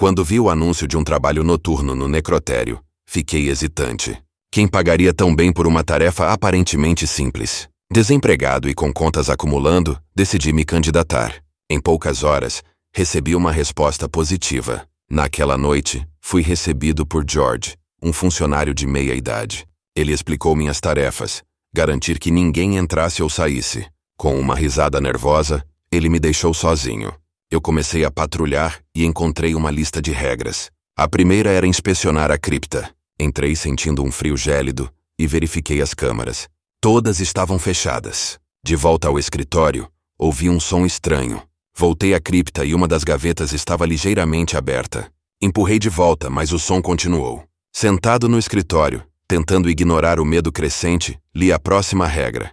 Quando vi o anúncio de um trabalho noturno no necrotério, fiquei hesitante. Quem pagaria tão bem por uma tarefa aparentemente simples? Desempregado e com contas acumulando, decidi me candidatar. Em poucas horas, recebi uma resposta positiva. Naquela noite, fui recebido por George, um funcionário de meia-idade. Ele explicou minhas tarefas, garantir que ninguém entrasse ou saísse. Com uma risada nervosa, ele me deixou sozinho. Eu comecei a patrulhar e encontrei uma lista de regras. A primeira era inspecionar a cripta. Entrei sentindo um frio gélido e verifiquei as câmaras. Todas estavam fechadas. De volta ao escritório, ouvi um som estranho. Voltei à cripta e uma das gavetas estava ligeiramente aberta. Empurrei de volta, mas o som continuou. Sentado no escritório, tentando ignorar o medo crescente, li a próxima regra.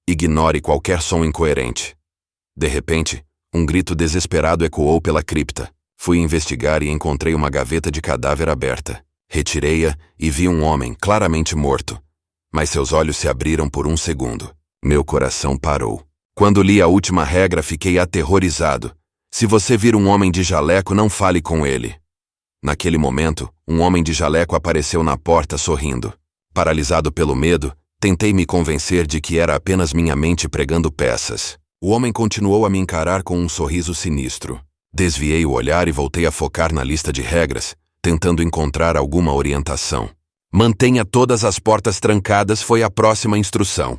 Ignore qualquer som incoerente. De repente, um grito desesperado ecoou pela cripta. Fui investigar e encontrei uma gaveta de cadáver aberta. Retirei-a e vi um homem claramente morto. Mas seus olhos se abriram por um segundo. Meu coração parou. Quando li a última regra, fiquei aterrorizado. Se você vir um homem de jaleco, não fale com ele. Naquele momento, um homem de jaleco apareceu na porta sorrindo. Paralisado pelo medo, tentei me convencer de que era apenas minha mente pregando peças. O homem continuou a me encarar com um sorriso sinistro. Desviei o olhar e voltei a focar na lista de regras, tentando encontrar alguma orientação. Mantenha todas as portas trancadas foi a próxima instrução.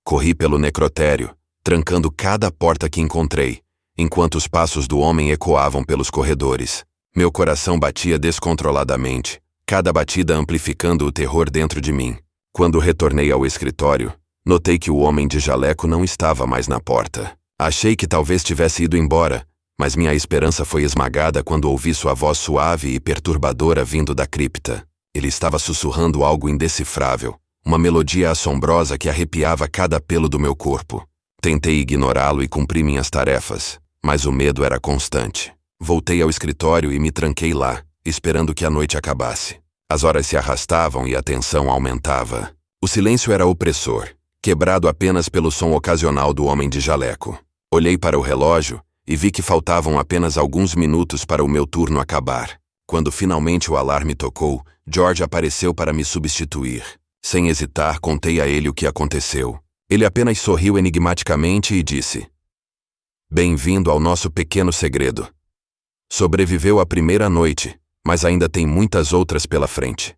Corri pelo necrotério, trancando cada porta que encontrei, enquanto os passos do homem ecoavam pelos corredores. Meu coração batia descontroladamente, cada batida amplificando o terror dentro de mim. Quando retornei ao escritório, notei que o homem de jaleco não estava mais na porta. Achei que talvez tivesse ido embora, mas minha esperança foi esmagada quando ouvi sua voz suave e perturbadora vindo da cripta. Ele estava sussurrando algo indecifrável, uma melodia assombrosa que arrepiava cada pelo do meu corpo. Tentei ignorá-lo e cumprir minhas tarefas, mas o medo era constante. Voltei ao escritório e me tranquei lá, esperando que a noite acabasse. As horas se arrastavam e a tensão aumentava. O silêncio era opressor, quebrado apenas pelo som ocasional do homem de jaleco. Olhei para o relógio e vi que faltavam apenas alguns minutos para o meu turno acabar. Quando finalmente o alarme tocou, George apareceu para me substituir. Sem hesitar, contei a ele o que aconteceu. Ele apenas sorriu enigmaticamente e disse: "Bem-vindo ao nosso pequeno segredo. Sobreviveu à primeira noite, mas ainda tem muitas outras pela frente."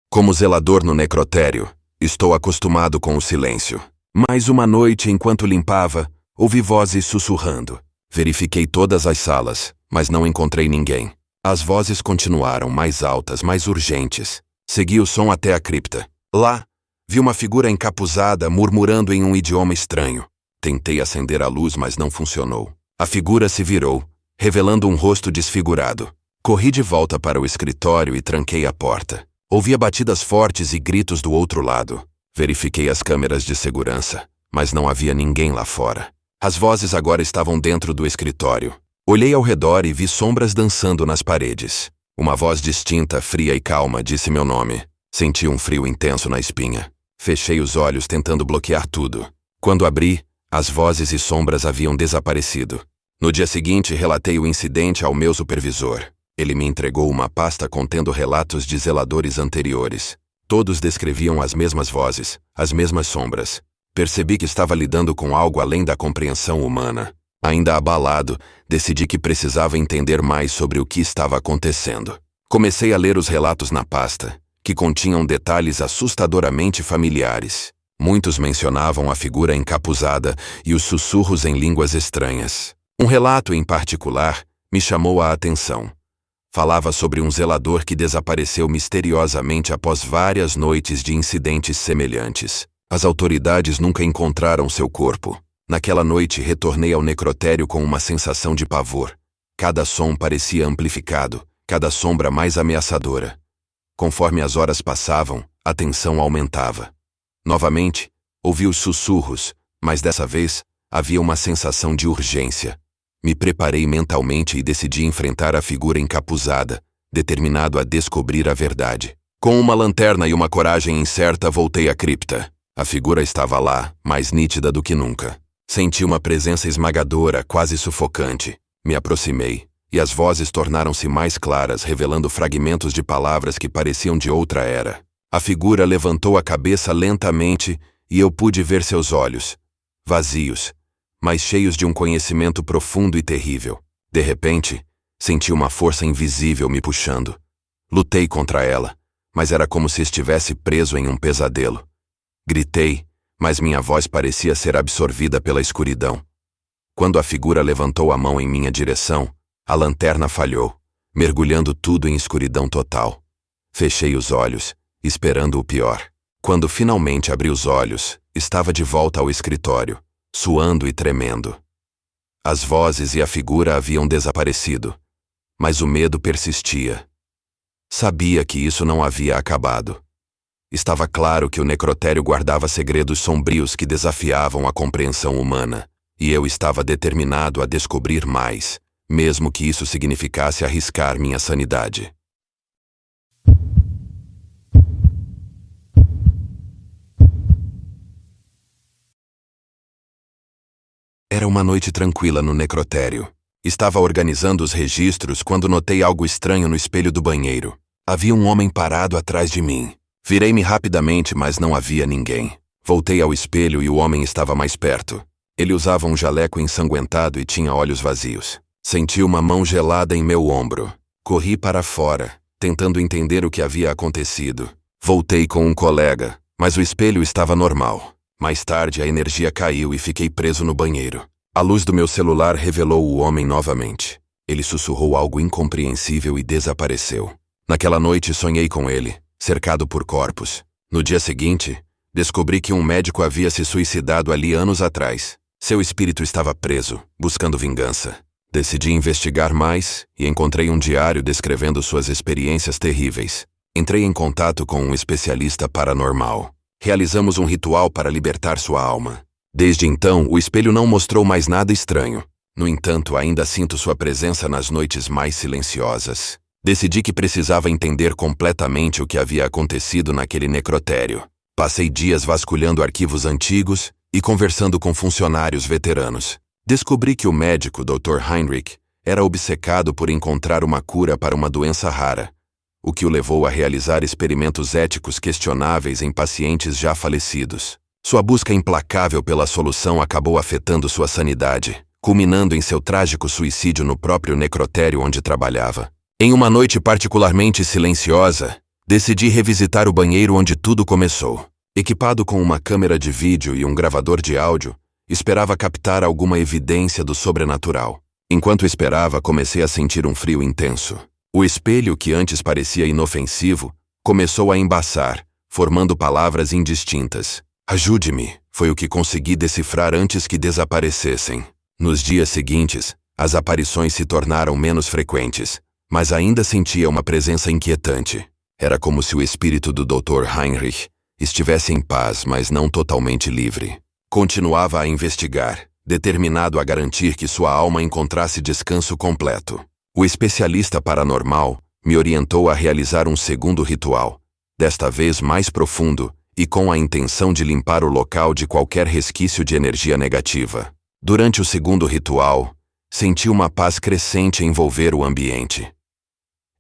Como zelador no necrotério, estou acostumado com o silêncio. Mais uma noite, enquanto limpava, ouvi vozes sussurrando. Verifiquei todas as salas, mas não encontrei ninguém. As vozes continuaram mais altas, mais urgentes. Segui o som até a cripta. Lá, vi uma figura encapuzada murmurando em um idioma estranho. Tentei acender a luz, mas não funcionou. A figura se virou, revelando um rosto desfigurado. Corri de volta para o escritório e tranquei a porta. Ouvia batidas fortes e gritos do outro lado. Verifiquei as câmeras de segurança, mas não havia ninguém lá fora. As vozes agora estavam dentro do escritório. Olhei ao redor e vi sombras dançando nas paredes. Uma voz distinta, fria e calma disse meu nome. Senti um frio intenso na espinha. Fechei os olhos tentando bloquear tudo. Quando abri, as vozes e sombras haviam desaparecido. No dia seguinte, relatei o incidente ao meu supervisor. Ele me entregou uma pasta contendo relatos de zeladores anteriores. Todos descreviam as mesmas vozes, as mesmas sombras. Percebi que estava lidando com algo além da compreensão humana. Ainda abalado, decidi que precisava entender mais sobre o que estava acontecendo. Comecei a ler os relatos na pasta, que continham detalhes assustadoramente familiares. Muitos mencionavam a figura encapuzada e os sussurros em línguas estranhas. Um relato em particular me chamou a atenção. Falava sobre um zelador que desapareceu misteriosamente após várias noites de incidentes semelhantes. As autoridades nunca encontraram seu corpo. Naquela noite, retornei ao necrotério com uma sensação de pavor. Cada som parecia amplificado, cada sombra mais ameaçadora. Conforme as horas passavam, a tensão aumentava. Novamente, ouvi os sussurros, mas dessa vez, havia uma sensação de urgência. Me preparei mentalmente e decidi enfrentar a figura encapuzada, determinado a descobrir a verdade. Com uma lanterna e uma coragem incerta, voltei à cripta. A figura estava lá, mais nítida do que nunca. Senti uma presença esmagadora, quase sufocante. Me aproximei, e as vozes tornaram-se mais claras, revelando fragmentos de palavras que pareciam de outra era. A figura levantou a cabeça lentamente e eu pude ver seus olhos, vazios, mas cheios de um conhecimento profundo e terrível. De repente, senti uma força invisível me puxando. Lutei contra ela, mas era como se estivesse preso em um pesadelo. Gritei, mas minha voz parecia ser absorvida pela escuridão. Quando a figura levantou a mão em minha direção, a lanterna falhou, mergulhando tudo em escuridão total. Fechei os olhos, esperando o pior. Quando finalmente abri os olhos, estava de volta ao escritório, suando e tremendo. As vozes e a figura haviam desaparecido, mas o medo persistia. Sabia que isso não havia acabado. Estava claro que o necrotério guardava segredos sombrios que desafiavam a compreensão humana, e eu estava determinado a descobrir mais, mesmo que isso significasse arriscar minha sanidade. Era uma noite tranquila no necrotério. Estava organizando os registros quando notei algo estranho no espelho do banheiro. Havia um homem parado atrás de mim. Virei-me rapidamente, mas não havia ninguém. Voltei ao espelho e o homem estava mais perto. Ele usava um jaleco ensanguentado e tinha olhos vazios. Senti uma mão gelada em meu ombro. Corri para fora, tentando entender o que havia acontecido. Voltei com um colega, mas o espelho estava normal. Mais tarde, a energia caiu e fiquei preso no banheiro. A luz do meu celular revelou o homem novamente. Ele sussurrou algo incompreensível e desapareceu. Naquela noite, sonhei com ele, cercado por corpos. No dia seguinte, descobri que um médico havia se suicidado ali anos atrás. Seu espírito estava preso, buscando vingança. Decidi investigar mais e encontrei um diário descrevendo suas experiências terríveis. Entrei em contato com um especialista paranormal. Realizamos um ritual para libertar sua alma. Desde então, o espelho não mostrou mais nada estranho. No entanto, ainda sinto sua presença nas noites mais silenciosas. Decidi que precisava entender completamente o que havia acontecido naquele necrotério. Passei dias vasculhando arquivos antigos e conversando com funcionários veteranos. Descobri que o médico, Dr. Heinrich, era obcecado por encontrar uma cura para uma doença rara, o que o levou a realizar experimentos éticos questionáveis em pacientes já falecidos. Sua busca implacável pela solução acabou afetando sua sanidade, culminando em seu trágico suicídio no próprio necrotério onde trabalhava. Em uma noite particularmente silenciosa, decidi revisitar o banheiro onde tudo começou. Equipado com uma câmera de vídeo e um gravador de áudio, esperava captar alguma evidência do sobrenatural. Enquanto esperava, comecei a sentir um frio intenso. O espelho, que antes parecia inofensivo, começou a embaçar, formando palavras indistintas. Ajude-me, foi o que consegui decifrar antes que desaparecessem. Nos dias seguintes, as aparições se tornaram menos frequentes, mas ainda sentia uma presença inquietante. Era como se o espírito do Dr. Heinrich estivesse em paz, mas não totalmente livre. Continuava a investigar, determinado a garantir que sua alma encontrasse descanso completo. O especialista paranormal me orientou a realizar um segundo ritual, desta vez mais profundo e com a intenção de limpar o local de qualquer resquício de energia negativa. Durante o segundo ritual, senti uma paz crescente envolver o ambiente.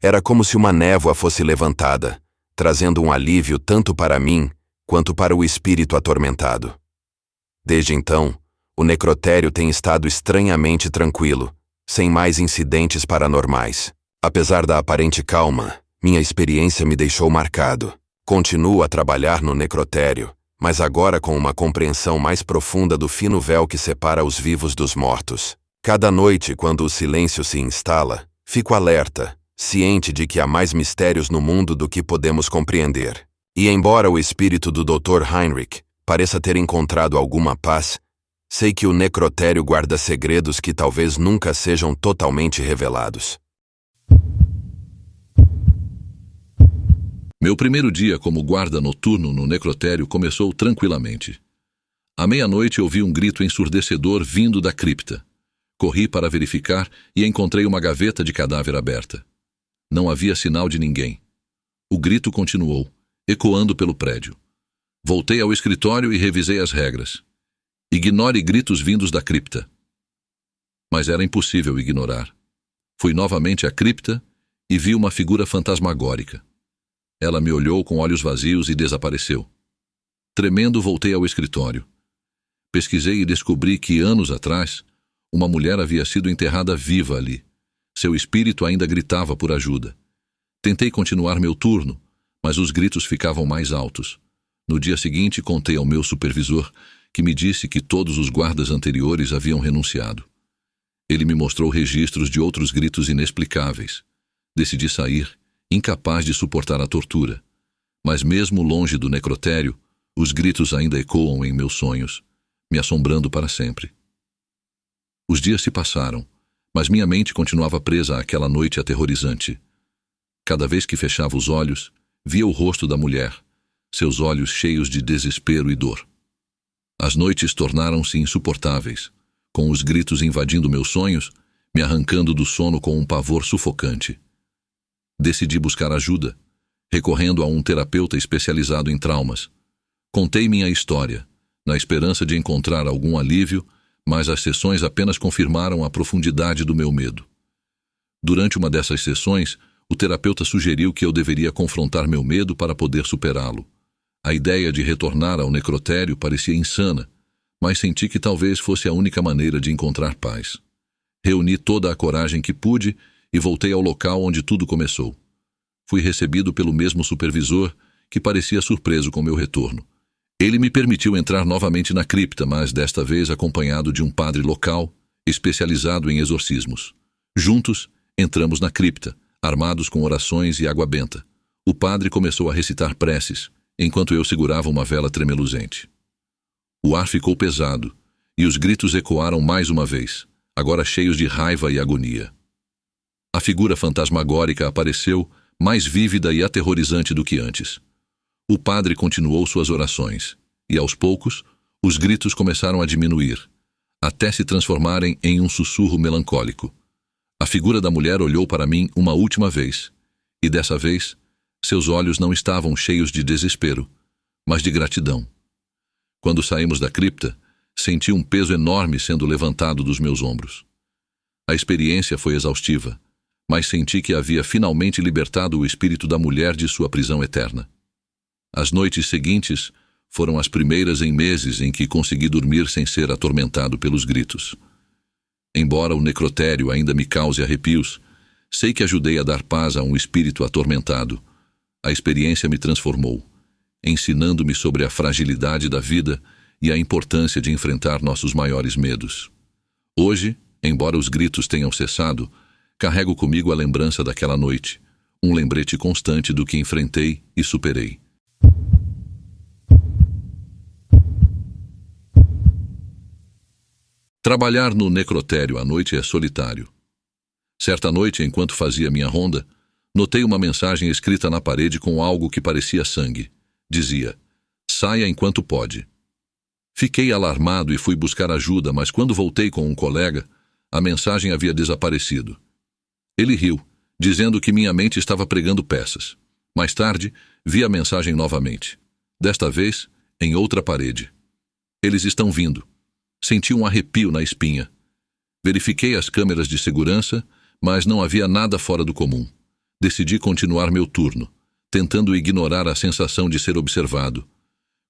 Era como se uma névoa fosse levantada, trazendo um alívio tanto para mim quanto para o espírito atormentado. Desde então, o necrotério tem estado estranhamente tranquilo, sem mais incidentes paranormais. Apesar da aparente calma, minha experiência me deixou marcado. Continuo a trabalhar no necrotério, mas agora com uma compreensão mais profunda do fino véu que separa os vivos dos mortos. Cada noite, quando o silêncio se instala, fico alerta, ciente de que há mais mistérios no mundo do que podemos compreender. E embora o espírito do Dr. Heinrich pareça ter encontrado alguma paz, sei que o necrotério guarda segredos que talvez nunca sejam totalmente revelados. Meu primeiro dia como guarda noturno no necrotério começou tranquilamente. À meia-noite ouvi um grito ensurdecedor vindo da cripta. Corri para verificar e encontrei uma gaveta de cadáver aberta. Não havia sinal de ninguém. O grito continuou, ecoando pelo prédio. Voltei ao escritório e revisei as regras. Ignore gritos vindos da cripta. Mas era impossível ignorar. Fui novamente à cripta e vi uma figura fantasmagórica. Ela me olhou com olhos vazios e desapareceu. Tremendo, voltei ao escritório. Pesquisei e descobri que, anos atrás, uma mulher havia sido enterrada viva ali. Seu espírito ainda gritava por ajuda. Tentei continuar meu turno, mas os gritos ficavam mais altos. No dia seguinte, contei ao meu supervisor, que me disse que todos os guardas anteriores haviam renunciado. Ele me mostrou registros de outros gritos inexplicáveis. Decidi sair, incapaz de suportar a tortura. Mas mesmo longe do necrotério, os gritos ainda ecoam em meus sonhos, me assombrando para sempre. Os dias se passaram, mas minha mente continuava presa àquela noite aterrorizante. Cada vez que fechava os olhos, via o rosto da mulher, seus olhos cheios de desespero e dor. As noites tornaram-se insuportáveis, com os gritos invadindo meus sonhos, me arrancando do sono com um pavor sufocante. Decidi buscar ajuda, recorrendo a um terapeuta especializado em traumas. Contei minha história, na esperança de encontrar algum alívio, mas as sessões apenas confirmaram a profundidade do meu medo. Durante uma dessas sessões, o terapeuta sugeriu que eu deveria confrontar meu medo para poder superá-lo. A ideia de retornar ao necrotério parecia insana, mas senti que talvez fosse a única maneira de encontrar paz. Reuni toda a coragem que pude e voltei ao local onde tudo começou. Fui recebido pelo mesmo supervisor, que parecia surpreso com meu retorno. Ele me permitiu entrar novamente na cripta, mas desta vez acompanhado de um padre local, especializado em exorcismos. Juntos, entramos na cripta, armados com orações e água benta. O padre começou a recitar preces, enquanto eu segurava uma vela tremeluzente. O ar ficou pesado, e os gritos ecoaram mais uma vez, agora cheios de raiva e agonia. A figura fantasmagórica apareceu, mais vívida e aterrorizante do que antes. O padre continuou suas orações, e aos poucos, os gritos começaram a diminuir, até se transformarem em um sussurro melancólico. A figura da mulher olhou para mim uma última vez, e dessa vez, seus olhos não estavam cheios de desespero, mas de gratidão. Quando saímos da cripta, senti um peso enorme sendo levantado dos meus ombros. A experiência foi exaustiva, mas senti que havia finalmente libertado o espírito da mulher de sua prisão eterna. As noites seguintes foram as primeiras em meses em que consegui dormir sem ser atormentado pelos gritos. Embora o necrotério ainda me cause arrepios, sei que ajudei a dar paz a um espírito atormentado. A experiência me transformou, ensinando-me sobre a fragilidade da vida e a importância de enfrentar nossos maiores medos. Hoje, embora os gritos tenham cessado, carrego comigo a lembrança daquela noite, um lembrete constante do que enfrentei e superei. Trabalhar no necrotério à noite é solitário. Certa noite, enquanto fazia minha ronda, notei uma mensagem escrita na parede com algo que parecia sangue. Dizia: "Saia enquanto pode." Fiquei alarmado e fui buscar ajuda, mas quando voltei com um colega, a mensagem havia desaparecido. Ele riu, dizendo que minha mente estava pregando peças. Mais tarde, vi a mensagem novamente. Desta vez, em outra parede. "Eles estão vindo." Senti um arrepio na espinha. Verifiquei as câmeras de segurança, mas não havia nada fora do comum. Decidi continuar meu turno, tentando ignorar a sensação de ser observado.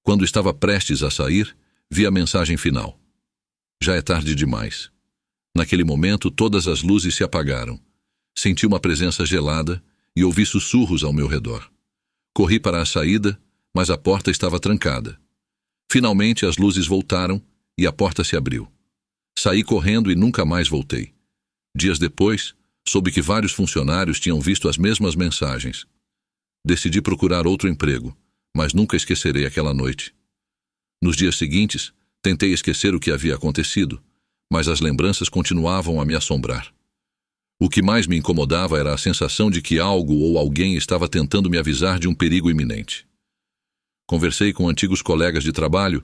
Quando estava prestes a sair, vi a mensagem final. Já é tarde demais. Naquele momento, todas as luzes se apagaram. Senti uma presença gelada e ouvi sussurros ao meu redor. Corri para a saída, mas a porta estava trancada. Finalmente, as luzes voltaram e a porta se abriu. Saí correndo e nunca mais voltei. Dias depois, soube que vários funcionários tinham visto as mesmas mensagens. Decidi procurar outro emprego, mas nunca esquecerei aquela noite. Nos dias seguintes, tentei esquecer o que havia acontecido, mas as lembranças continuavam a me assombrar. O que mais me incomodava era a sensação de que algo ou alguém estava tentando me avisar de um perigo iminente. Conversei com antigos colegas de trabalho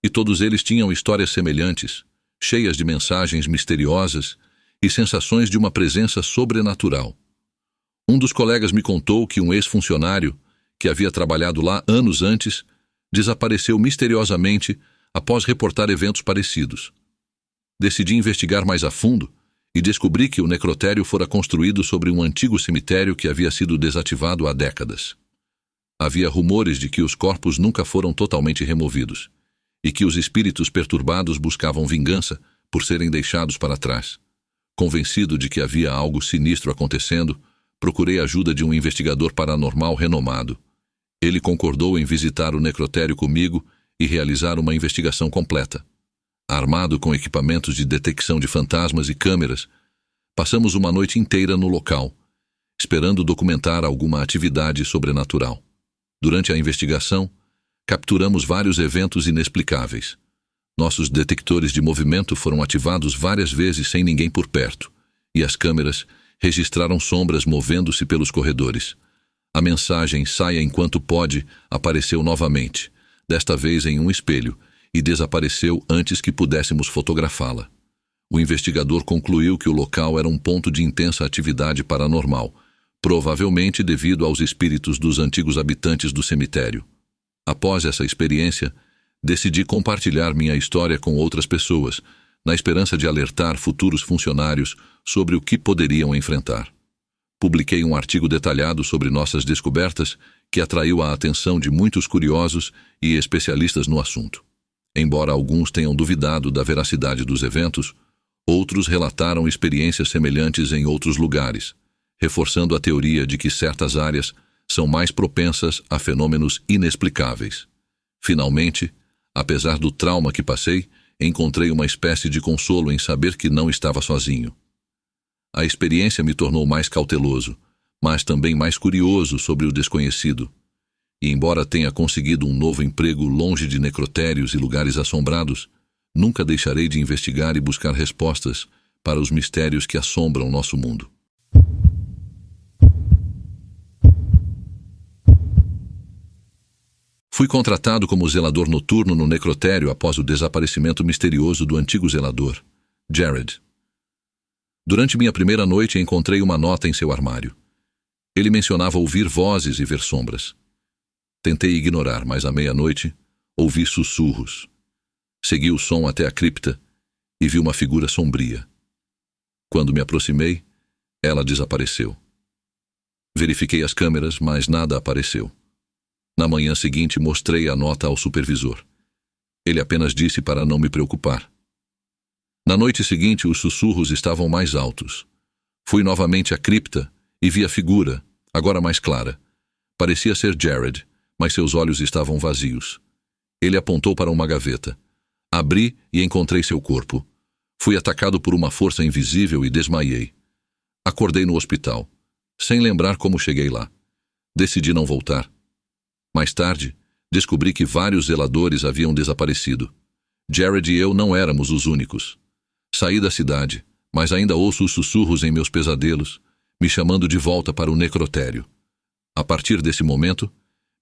e todos eles tinham histórias semelhantes, cheias de mensagens misteriosas e sensações de uma presença sobrenatural. Um dos colegas me contou que um ex-funcionário, que havia trabalhado lá anos antes, desapareceu misteriosamente após reportar eventos parecidos. Decidi investigar mais a fundo e descobri que o necrotério fora construído sobre um antigo cemitério que havia sido desativado há décadas. Havia rumores de que os corpos nunca foram totalmente removidos e que os espíritos perturbados buscavam vingança por serem deixados para trás. Convencido de que havia algo sinistro acontecendo, procurei a ajuda de um investigador paranormal renomado. Ele concordou em visitar o necrotério comigo e realizar uma investigação completa. Armado com equipamentos de detecção de fantasmas e câmeras, passamos uma noite inteira no local, esperando documentar alguma atividade sobrenatural. Durante a investigação, capturamos vários eventos inexplicáveis. Nossos detectores de movimento foram ativados várias vezes sem ninguém por perto, e as câmeras registraram sombras movendo-se pelos corredores. A mensagem "saia enquanto pode" apareceu novamente, desta vez em um espelho, e desapareceu antes que pudéssemos fotografá-la. O investigador concluiu que o local era um ponto de intensa atividade paranormal, provavelmente devido aos espíritos dos antigos habitantes do cemitério. Após essa experiência, decidi compartilhar minha história com outras pessoas, na esperança de alertar futuros funcionários sobre o que poderiam enfrentar. Publiquei um artigo detalhado sobre nossas descobertas que atraiu a atenção de muitos curiosos e especialistas no assunto. Embora alguns tenham duvidado da veracidade dos eventos, outros relataram experiências semelhantes em outros lugares, reforçando a teoria de que certas áreas são mais propensas a fenômenos inexplicáveis. Finalmente, apesar do trauma que passei, encontrei uma espécie de consolo em saber que não estava sozinho. A experiência me tornou mais cauteloso, mas também mais curioso sobre o desconhecido. E embora tenha conseguido um novo emprego longe de necrotérios e lugares assombrados, nunca deixarei de investigar e buscar respostas para os mistérios que assombram nosso mundo. Fui contratado como zelador noturno no necrotério após o desaparecimento misterioso do antigo zelador, Jared. Durante minha primeira noite encontrei uma nota em seu armário. Ele mencionava ouvir vozes e ver sombras. Tentei ignorar, mas à meia-noite ouvi sussurros. Segui o som até a cripta e vi uma figura sombria. Quando me aproximei, ela desapareceu. Verifiquei as câmeras, mas nada apareceu. Na manhã seguinte, mostrei a nota ao supervisor. Ele apenas disse para não me preocupar. Na noite seguinte, os sussurros estavam mais altos. Fui novamente à cripta e vi a figura, agora mais clara. Parecia ser Jared, mas seus olhos estavam vazios. Ele apontou para uma gaveta. Abri e encontrei seu corpo. Fui atacado por uma força invisível e desmaiei. Acordei no hospital, sem lembrar como cheguei lá. Decidi não voltar. Mais tarde, descobri que vários zeladores haviam desaparecido. Jared e eu não éramos os únicos. Saí da cidade, mas ainda ouço os sussurros em meus pesadelos, me chamando de volta para o necrotério. A partir desse momento,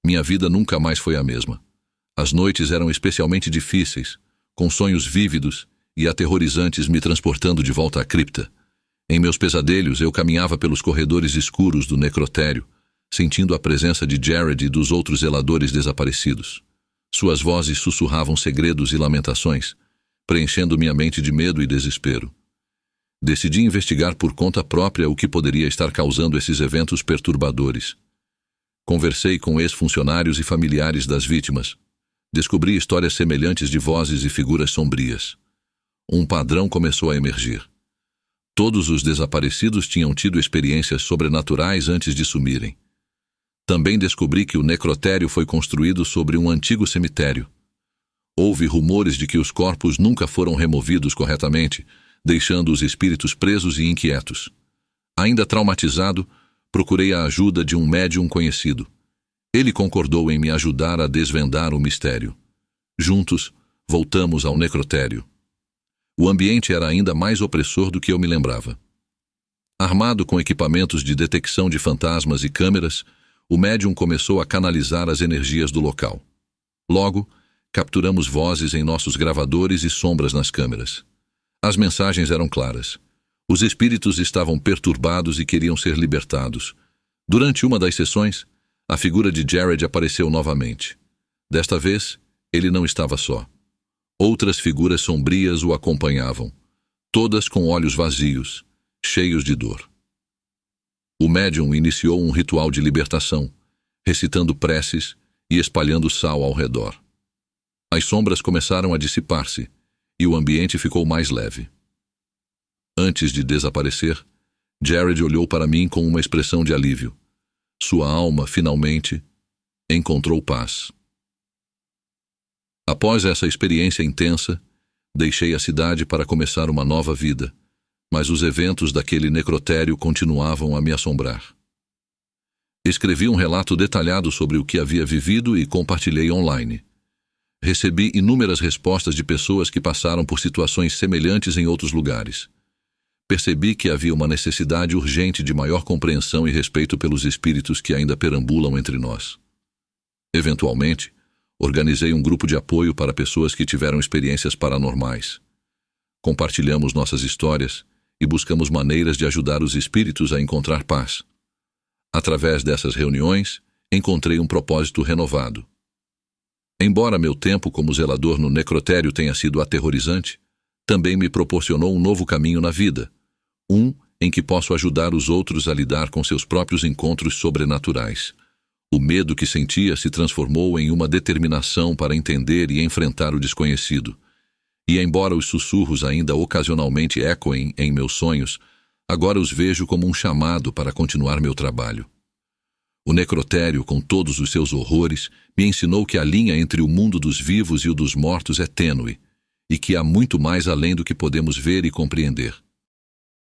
minha vida nunca mais foi a mesma. As noites eram especialmente difíceis, com sonhos vívidos e aterrorizantes me transportando de volta à cripta. Em meus pesadelos, eu caminhava pelos corredores escuros do necrotério, sentindo a presença de Jared e dos outros zeladores desaparecidos. Suas vozes sussurravam segredos e lamentações, preenchendo minha mente de medo e desespero. Decidi investigar por conta própria o que poderia estar causando esses eventos perturbadores. Conversei com ex-funcionários e familiares das vítimas. Descobri histórias semelhantes de vozes e figuras sombrias. Um padrão começou a emergir. Todos os desaparecidos tinham tido experiências sobrenaturais antes de sumirem. Também descobri que o necrotério foi construído sobre um antigo cemitério. Houve rumores de que os corpos nunca foram removidos corretamente, deixando os espíritos presos e inquietos. Ainda traumatizado, procurei a ajuda de um médium conhecido. Ele concordou em me ajudar a desvendar o mistério. Juntos, voltamos ao necrotério. O ambiente era ainda mais opressor do que eu me lembrava. Armado com equipamentos de detecção de fantasmas e câmeras, o médium começou a canalizar as energias do local. Logo, capturamos vozes em nossos gravadores e sombras nas câmeras. As mensagens eram claras. Os espíritos estavam perturbados e queriam ser libertados. Durante uma das sessões, a figura de Jared apareceu novamente. Desta vez, ele não estava só. Outras figuras sombrias o acompanhavam, todas com olhos vazios, cheios de dor. O médium iniciou um ritual de libertação, recitando preces e espalhando sal ao redor. As sombras começaram a dissipar-se e o ambiente ficou mais leve. Antes de desaparecer, Jared olhou para mim com uma expressão de alívio. Sua alma, finalmente, encontrou paz. Após essa experiência intensa, deixei a cidade para começar uma nova vida, mas os eventos daquele necrotério continuavam a me assombrar. Escrevi um relato detalhado sobre o que havia vivido e compartilhei online. Recebi inúmeras respostas de pessoas que passaram por situações semelhantes em outros lugares. Percebi que havia uma necessidade urgente de maior compreensão e respeito pelos espíritos que ainda perambulam entre nós. Eventualmente, organizei um grupo de apoio para pessoas que tiveram experiências paranormais. Compartilhamos nossas histórias e buscamos maneiras de ajudar os espíritos a encontrar paz. Através dessas reuniões, encontrei um propósito renovado. Embora meu tempo como zelador no necrotério tenha sido aterrorizante, também me proporcionou um novo caminho na vida, um em que posso ajudar os outros a lidar com seus próprios encontros sobrenaturais. O medo que sentia se transformou em uma determinação para entender e enfrentar o desconhecido. E embora os sussurros ainda ocasionalmente ecoem em meus sonhos, agora os vejo como um chamado para continuar meu trabalho. O necrotério, com todos os seus horrores, me ensinou que a linha entre o mundo dos vivos e o dos mortos é tênue, e que há muito mais além do que podemos ver e compreender.